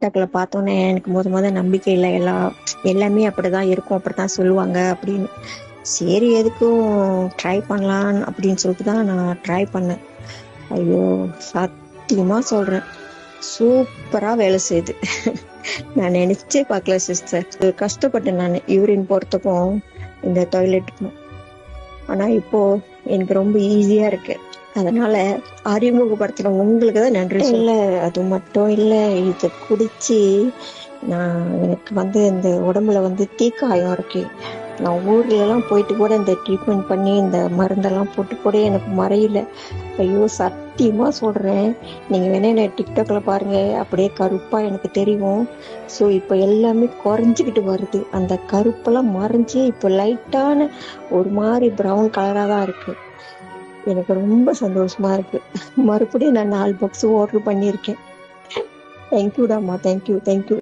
டிக்டாக்ல பார்த்தோன்னே எனக்கு முத நம்பிக்கை இல்லை. எல்லாமே அப்படிதான் இருக்கும், அப்படித்தான் சொல்லுவாங்க அப்படின்னு. சரி, எதுக்கும் ட்ரை பண்ணலாம் அப்படின்னு சொல்லிட்டு தான் நான் ட்ரை பண்ணேன். ஐயோ, சத்தியமா சொல்றேன், சூப்பரா வேலை செய்யுது. நான் நினைச்சே பார்க்கல சிஸ்டர். கஷ்டப்பட்டேன் நான் யூரின் போறதுக்கும் இந்த டாய்லெட்டுக்கும். ஆனா இப்போ எனக்கு ரொம்ப ஈஸியா இருக்கு. அதனால அறிமுகப்படுத்தின உங்களுக்கு தான் நன்றி. இல்ல, அது மட்டும் இல்ல, இது குடிச்சு எனக்கு இந்த உடம்புல தீக்காயம் இருக்கு. நான் ஊர்ல எல்லாம் போயிட்டு கூட இந்த ட்ரீட்மெண்ட் பண்ணி இந்த மருந்தெல்லாம் போட்டு கூட எனக்கு மறையல. ஐயோ, சத்தியமா சொல்றேன், நீங்க வேணா என்ன டிக்டாக்ல பாருங்க, அப்படியே கருப்பா எனக்கு தெரியும். ஸோ இப்போ எல்லாமே குறைஞ்சிக்கிட்டு வருது. அந்த கருப்பெல்லாம் மறைஞ்சு இப்போ லைட்டான ஒரு மாதிரி ப்ரௌன் கலரா தான் இருக்கு. எனக்கு ரொம்ப சந்தோஷமா இருக்கு. மறுபடியும் நான் 4 பாக்ஸ் ஆர்டர் பண்ணியிருக்கேன். தேங்க்யூடாமா, தேங்க்யூ.